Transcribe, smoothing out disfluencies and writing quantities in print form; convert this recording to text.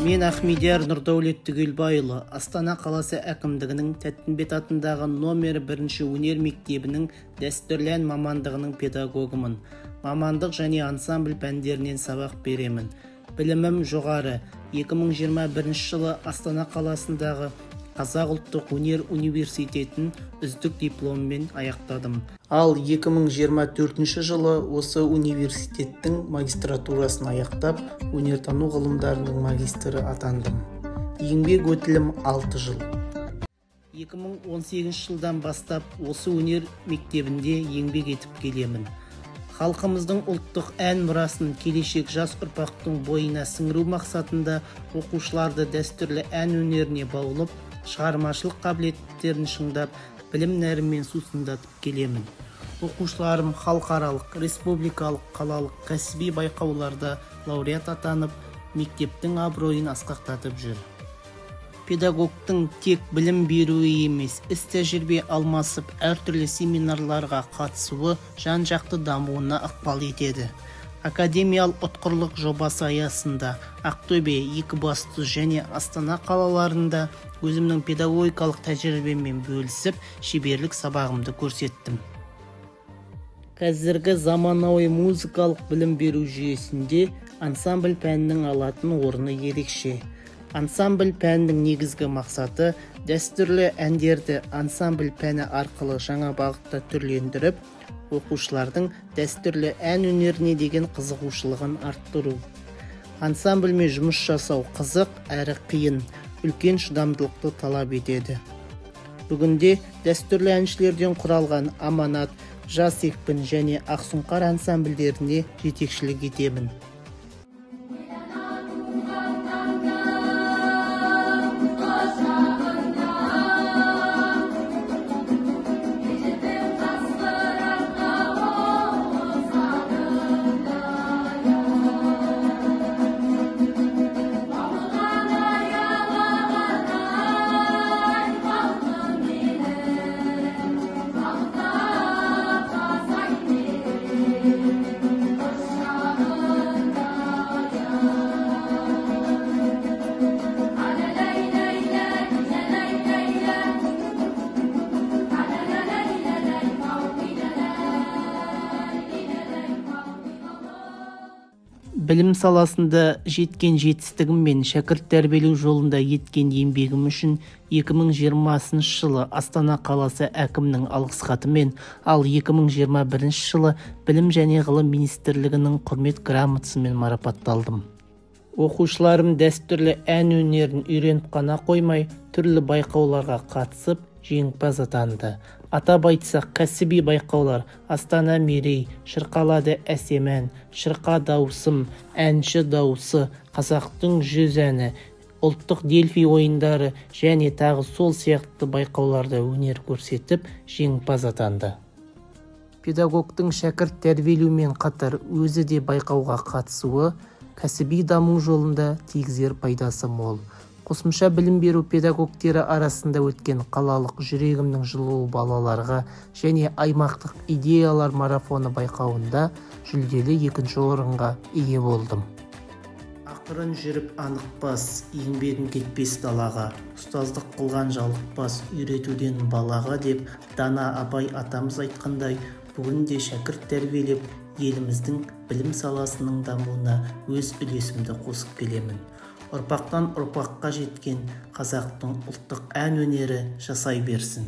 Мен Ахмедияр Нұрдәулет Түгелбайұлы, Астана қаласы әкімдігінің Тәттімбет атындағы номер 1 өнер мектебінің дәстүрлі ән мамандығының педагогымын. Мамандық және ансамбль пәндерінен сабақ беремін. Білімім жоғары. 2021 жылы Астана қаласындағы Қазақ ұлттық өнер университетін үздік дипломмен аяқтадым. Ал 2024 жылы осы университеттің магистратурасын аяқтап, өнертану ғылымдарының магистрі атандым. Еңбек өтілім 6 жыл. 2018 жылдан бастап осы өнер мектебінде еңбек етіп келемін. Халқымыздың ұлттық ән мұрасын келешек жас ұрпақтың бойына сіңіру мақсатында оқушыларды дәстүрлі ән өнеріне баулып, шығармашылық қабілеттерін шыңдап, білім нәрімен сусындатып келемін. Оқушыларым халықаралық, республикалық, қалалық кәсіби байқауларда лауреат атанып, мектептің абыройын асқақтатып жүр. Педагогтың тек білім беруі емес, іс-тәжірибе алмасып, әртүрлі семинарларға қатысуы жан-жақты дамуына ықпал етеді. Академиялық ұтқырлық жобасы аясында Ақтөбе, Екібастұз және Астана қалаларында өзімнің педагогикалық тәжірибеммен бөлісіп, шеберлік сабағымды көрсеттім. Қазіргі заманауи музыкалық білім беру жүйесінде ансамбль пәнінің алатын орны ерекше. Ансамбль пәнінің негізгі мақсаты дәстүрлі әндерді ансамбль пәні арқылы жаңа бағытта түрлендіріп, оқушылардың дәстүрлі ән өнеріне деген қызығушылығын арттыру. Ансамбльмен жұмыс жасау қызық әрі қиын, үлкен шыдамдылықты талап етеді. Бүгінде дәстүрлі әншілерден құралған Аманат, Жас екпін және Ақсұңқар ансамбльдеріне жетекшілік етемін. Білім саласында жеткен жетістігім мен шәкірт тәрбиелеу жолында еткен еңбегім үшін 2020 жылы Астана қаласы әкімінің алғыс хатымен, ал 2021 жылы Білім және ғылым министрлігінің құрмет грамотасымен марапатталдым. Оқушыларым дәстүрлі ән өнерін үйреніп қана қоймай, түрлі байқауларға қатысып, жеңімпаз атанды. Атап айтсақ, кәсіби байқаулар Астана мерей, шырқалады әсем ән, шырқа дауысым, әнші дауысы, қазақтың 100 әні, ұлттық дельфи ойындары және тағы сол сияқты байқауларда өнер көрсетіп, жеңімпаз атанды. Педагогтың шәкірт тәрбиелеумен қатар өзі де байқауға қатысуы кәсіби даму жолында тигізер пайдасы мол. Қосымша білім беру педагогтері арасында өткен қалалық жүрегімнің жылуы балаларға және аймақтық идеялар марафоны байқауында жүлделі 2-ші орынға ие болдым. Ақырын жүріп анықпас, еңбегім кетпес далаға, ұстаздық қылған жалықпас, үйретуден балаға деп Дана Абай атамыз айтқандай, бүгінде шәкірт тәрбиелеп, еліміздің білім саласының дамуына өз үлесімді қосып келемін. Ұрпақтан ұрпаққа жеткен қазақтың ұлттық ән өнері жасай берсін.